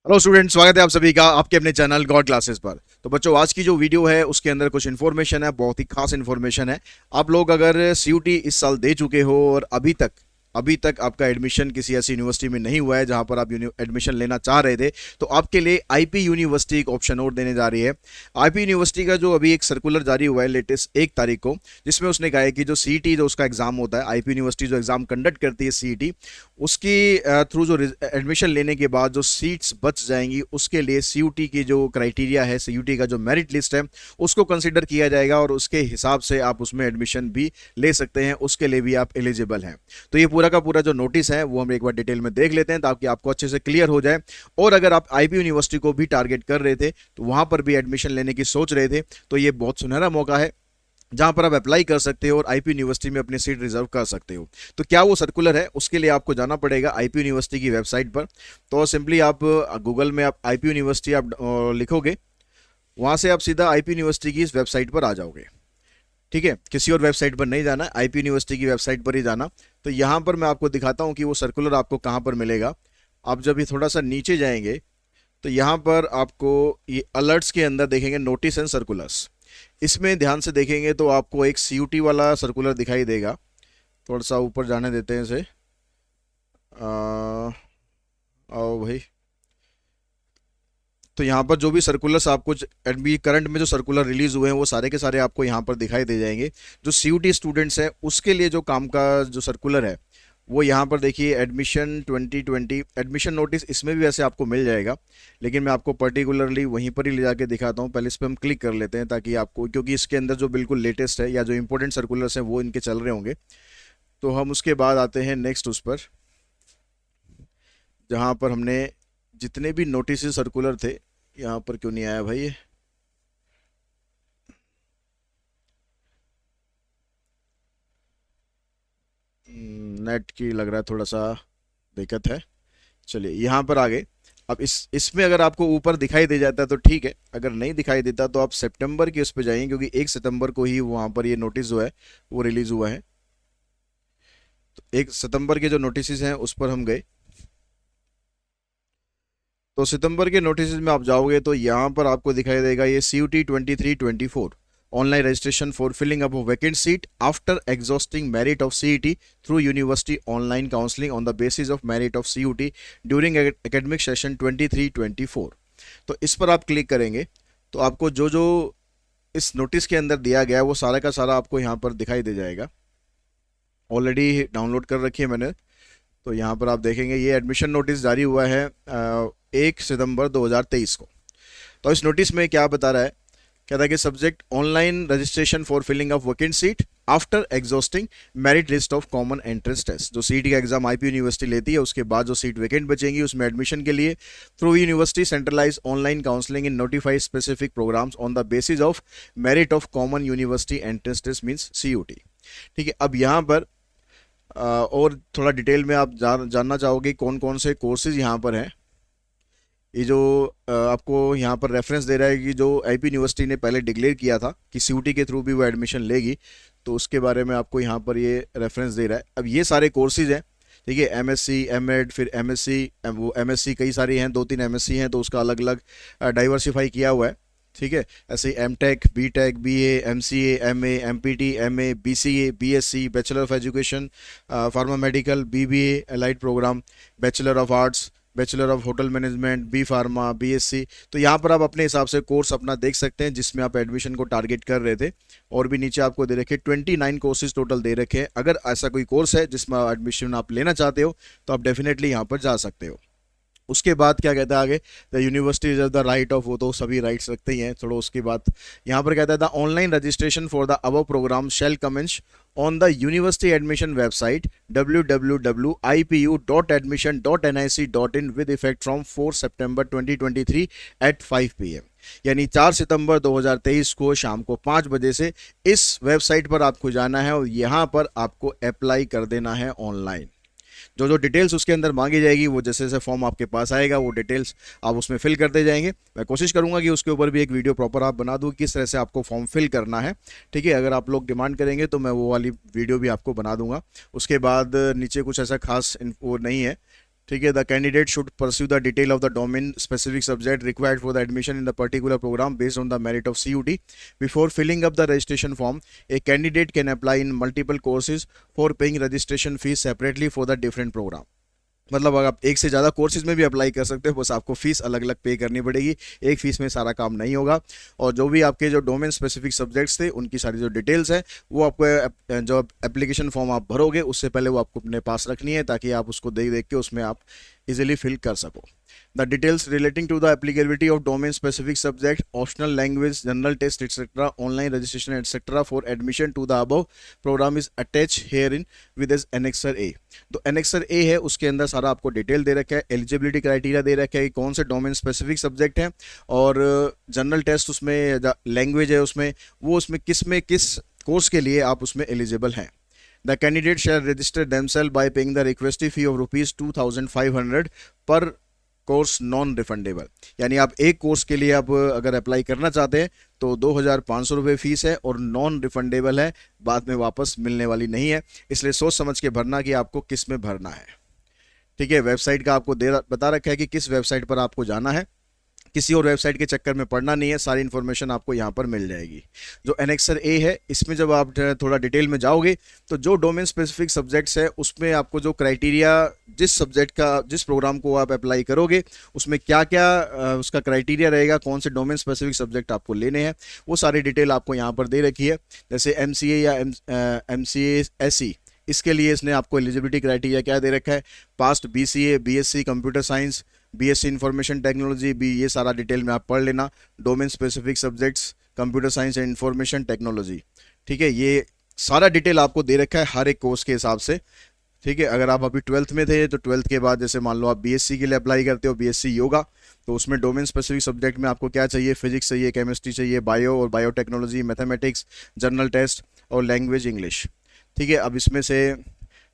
Hello student, स्वागत है आप सभी का आपके अपने चैनल गॉड क्लासेस पर। तो बच्चों, आज की जो वीडियो है उसके अंदर कुछ इन्फॉर्मेशन है, बहुत ही खास इन्फॉर्मेशन है। आप लोग अगर सीयूटी इस साल दे चुके हो और अभी तक आपका एडमिशन किसी ऐसी यूनिवर्सिटी में नहीं हुआ है जहां पर आप एडमिशन लेना चाह रहे थे, तो आपके लिए आईपी यूनिवर्सिटी एक ऑप्शन और देने जा रही है। आईपी यूनिवर्सिटी का जो अभी एक सर्कुलर जारी हुआ है लेटेस्ट 1 तारीख को, जिसमें उसने कहा है कि जो सीईटी जो उसका एग्जाम होता है, आईपी यूनिवर्सिटी जो एग्जाम कंडक्ट करती है सीईटी, उसकी थ्रू जो एडमिशन लेने के बाद जो सीट्स बच जाएंगी उसके लिए सीयूटी की जो क्राइटेरिया है, सीयूटी का जो मेरिट लिस्ट है, उसको कंसिडर किया जाएगा और उसके हिसाब से आप उसमें एडमिशन भी ले सकते हैं, उसके लिए भी आप एलिजिबल हैं। तो ये पूरा का पूरा जो नोटिस है वो हम एक बार डिटेल में देख लेते हैं ताकि आपको अच्छे से क्लियर हो जाए। और अगर आप आईपी यूनिवर्सिटी को भी टारगेट कर रहे थे, तो वहां पर भी एडमिशन लेने की सोच रहे थे, तो ये बहुत सुनहरा मौका है जहां पर आप अप्लाई कर सकते हो और आईपी यूनिवर्सिटी में अपनी सीट रिजर्व कर सकते हो। तो क्या वो सर्कुलर है, उसके लिए आपको जाना पड़ेगा आईपी यूनिवर्सिटी की वेबसाइट पर। तो सिंपली आप गूगल में आप आईपी यूनिवर्सिटी आप लिखोगे, वहां से आप सीधा आईपी यूनिवर्सिटी की इस वेबसाइट पर आ जाओगे। ठीक है, किसी और वेबसाइट पर नहीं जाना, आईपी यूनिवर्सिटी की वेबसाइट पर ही जाना। तो यहाँ पर मैं आपको दिखाता हूँ कि वो सर्कुलर आपको कहाँ पर मिलेगा। आप जब ये थोड़ा सा नीचे जाएंगे तो यहाँ पर आपको ये अलर्ट्स के अंदर देखेंगे नोटिस एंड सर्कुलर्स। इसमें ध्यान से देखेंगे तो आपको एक सीयूटी वाला सर्कुलर दिखाई देगा। थोड़ा सा ऊपर जाने देते हैं इसे। आओ भाई। तो यहाँ पर जो भी सर्कुलर्स आपको अभी करंट में जो सर्कुलर रिलीज हुए हैं वो सारे के सारे आपको यहाँ पर दिखाई दे जाएंगे। जो सीयूटी स्टूडेंट्स हैं उसके लिए जो काम का जो सर्कुलर है वो यहाँ पर देखिए, एडमिशन 2020 एडमिशन नोटिस, इसमें भी वैसे आपको मिल जाएगा, लेकिन मैं आपको पर्टिकुलरली वहीं पर ही ले जाके दिखाता हूँ। पहले इस पर हम क्लिक कर लेते हैं ताकि आपको, क्योंकि इसके अंदर जो बिल्कुल लेटेस्ट है या जो इंपॉर्टेंट सर्कुलर्स हैं वो इनके चल रहे होंगे। तो हम उसके बाद आते हैं नेक्स्ट उस पर, जहाँ पर हमने जितने भी नोटिस सर्कुलर थे। यहाँ पर क्यों नहीं आया भाई ये? नेट की लग रहा है थोड़ा सा दिक्कत है। चलिए यहाँ पर आ गए। अब इसमें अगर आपको ऊपर दिखाई दे जाता है तो ठीक है, अगर नहीं दिखाई देता तो आप सितंबर की उस पर जाइए, क्योंकि 1 सितंबर को ही वहाँ पर ये नोटिस जो है वो रिलीज हुआ है। तो 1 सितंबर के जो नोटिस हैं उस पर हम गए। तो सितंबर के नोटिस में आप जाओगे तो यहाँ पर आपको दिखाई देगा ये CUT 23-24 online registration for filling up vacant seat after exhausting merit of CET through university online counselling on the basis of merit of CUT during academic session 23-24। तो इस पर आप क्लिक करेंगे तो आपको जो जो इस नोटिस के अंदर दिया गया है वो सारा का सारा आपको यहाँ पर दिखाई दे जाएगा। ऑलरेडी डाउनलोड कर रखी है मैंने। तो यहाँ पर आप देखेंगे ये एडमिशन नोटिस जारी हुआ है 1 सितंबर 2023 को। तो इस नोटिस में क्या बता रहा है, कहता है कि subject online registration for filling of vacant seat after exhausting merit list of common entrance test. जो सीट का एग्जाम आईपी यूनिवर्सिटी लेती है, उसके बाद जो सीट वैकेंट बचेंगी उसमें एडमिशन के लिए through university centralise online counselling in notified specific programmes on the basis of merit of common university entrance test means CUT। ठीक है, अब यहाँ पर और थोड़ा डिटेल में आप जानना चाहोगे कौन कौन से कोर्सेज यहाँ पर हैं। ये जो आपको यहाँ पर रेफरेंस दे रहा है कि जो आईपी यूनिवर्सिटी ने पहले डिक्लेयर किया था कि CUT के थ्रू भी वो एडमिशन लेगी, तो उसके बारे में आपको यहाँ पर ये रेफरेंस दे रहा है। अब ये सारे कोर्सेज हैं, ठीक है, MSc MEd फिर MSc, वो MSc कई सारी हैं, 2-3 MSc हैं, तो उसका अलग अलग डाइवर्सिफाई किया हुआ है। ठीक है, ऐसे M.Tech B.Tech BA MCA MA MPT MA BCA BSc bachelor of education pharma medical BBA allied programme bachelor of arts bachelor of hotel management B pharma BSc। तो यहाँ पर आप अपने हिसाब से कोर्स अपना देख सकते हैं जिसमें आप एडमिशन को टारगेट कर रहे थे। और भी नीचे आपको दे रखे 29 कोर्सेज टोटल दे रखे हैं। अगर ऐसा कोई कोर्स है जिसमें एडमिशन आप लेना चाहते हो तो आप डेफिनेटली यहाँ पर जा सकते हो। उसके बाद क्या कहता है आगे, the university reserve the right of, वो तो सभी राइट्स रखते ही हैं। थोड़ा उसके बाद यहाँ पर कहता है the online registration for the above programme shall commence on the university admission website www.ipu.admission.nic.in with effect from 4 सितंबर 2023 एट 5 PM। यानी 4 सितंबर 2023 को शाम को 5 बजे से इस वेबसाइट पर आपको जाना है और यहाँ पर आपको अप्लाई कर देना है ऑनलाइन। जो जो डिटेल्स उसके अंदर मांगी जाएगी, वो जैसे जैसे फॉर्म आपके पास आएगा वो डिटेल्स आप उसमें फिल करते जाएंगे। मैं कोशिश करूंगा कि उसके ऊपर भी एक वीडियो प्रॉपर आप बना दूँ किस तरह से आपको फॉर्म फिल करना है। ठीक है, अगर आप लोग डिमांड करेंगे तो मैं वो वाली वीडियो भी आपको बना दूंगा। उसके बाद नीचे कुछ ऐसा खास वो नहीं है, ठीक है, the candidate should pursue the detail of the domain specific subject required for the admission in the particular programme based on the merit of CUT. Before filling up the registration form, a candidate can apply in multiple courses for paying registration fees separately for the different programme. मतलब अगर आप एक से ज़्यादा courses में भी apply कर सकते हो, बस आपको फीस अलग अलग पे करनी पड़ेगी. एक फीस में सारा काम नहीं होगा. और जो भी आपके जो डोमेन स्पेसिफिक सब्जेक्ट्स थे उनकी सारी जो डिटेल्स है वो आपको जो एप्लीकेशन फॉर्म आप भरोगे उससे पहले वो आपको अपने पास रखनी है, ताकि आप उसको देख देख के उसमें आप इजीली फिल कर सको. The details relating to the applicability of domain specific subject, optional language, general test etc., online registration etc. for admission to the above program is attached herein with as annexer A. तो annexer A है, उसके अंदर सारा आपको detail दे रखा है, eligibility criteria दे रखा है कि कौन से डोमेन स्पेसिफिक सब्जेक्ट है, और जनरल टेस्ट उसमें लैंग्वेज है उसमें, वो उसमें किस कोर्स के लिए आप उसमें एलिजिबल हैं. The candidate shall register themselves by paying the requested fee of ₹2,500 per course non refundable. यानी आप एक कोर्स के लिए आप अगर अप्लाई करना चाहते हैं तो 2,500 रुपये फीस है और नॉन रिफंडेबल है, बाद में वापस मिलने वाली नहीं है. इसलिए सोच समझ के भरना कि आपको किस में भरना है. ठीक है, वेबसाइट का आपको बता रखा है कि किस वेबसाइट पर आपको जाना है. किसी और वेबसाइट के चक्कर में पढ़ना नहीं है, सारी इन्फॉर्मेशन आपको यहाँ पर मिल जाएगी. जो एनेक्सर ए है, इसमें जब आप थोड़ा डिटेल में जाओगे तो जो डोमेन स्पेसिफिक सब्जेक्ट्स है उसमें आपको जो क्राइटेरिया, जिस सब्जेक्ट का जिस प्रोग्राम को आप अप्लाई करोगे उसमें क्या क्या उसका क्राइटेरिया रहेगा, कौन से डोमेन स्पेसिफिक सब्जेक्ट आपको लेने हैं, वो सारी डिटेल आपको यहाँ पर दे रखी है. जैसे MCA या MCA SE, इसके लिए इसने आपको एलिजिबिलिटी क्राइटेरिया क्या दे रखा है, past BCA, BSc computer science, BSc information technology भी, ये सारा डिटेल में आप पढ़ लेना. Domain specific subjects computer science and information technology. ठीक है, ये सारा डिटेल आपको दे रखा है हर एक कोर्स के हिसाब से. ठीक है, अगर आप अभी 12th में थे तो 12th के बाद जैसे मान लो आप BSc के लिए अप्लाई करते हो, BSc योगा, तो उसमें डोमेन स्पेसिफिक सब्जेक्ट में आपको क्या चाहिए, फिजिक्स चाहिए, केमिस्ट्री चाहिए, बायो और बायोटेक्नोलॉजी, मैथमेटिक्स, जनरल टेस्ट और लैंग्वेज इंग्लिश. ठीक है, अब इसमें से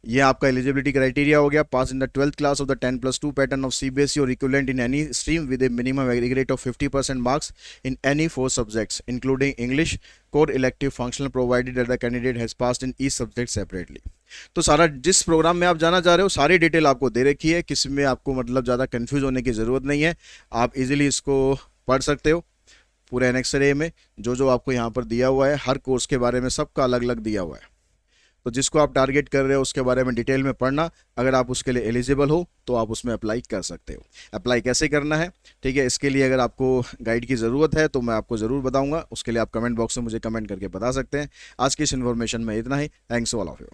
ये आपका एलिजिबिलिटी क्राइटेरिया हो गया, pass in the 12th class of the 10+2 pattern of CBSE और equivalent in any stream with a minimum aggregate of 50% marks in any 4 subjects including English core elective functional provided that the candidate has passed in each subject separately. तो सारा जिस programme में आप जाना चाह रहे हो सारी डिटेल आपको दे रखी है, किसी में आपको मतलब ज़्यादा कन्फ्यूज होने की ज़रूरत नहीं है. आप इजीली इसको पढ़ सकते हो. पूरे एनेक्सर ए में जो आपको यहाँ पर दिया हुआ है, हर कोर्स के बारे में सबका अलग अलग दिया हुआ है. तो जिसको आप टारगेट कर रहे हो उसके बारे में डिटेल में पढ़ना. अगर आप उसके लिए एलिजिबल हो तो आप उसमें अप्लाई कर सकते हो. अप्लाई कैसे करना है, ठीक है, इसके लिए अगर आपको गाइड की ज़रूरत है तो मैं आपको ज़रूर बताऊंगा. उसके लिए आप कमेंट बॉक्स में मुझे कमेंट करके बता सकते हैं. आज की इस इन्फॉर्मेशन में इतना ही. Thanks all of you.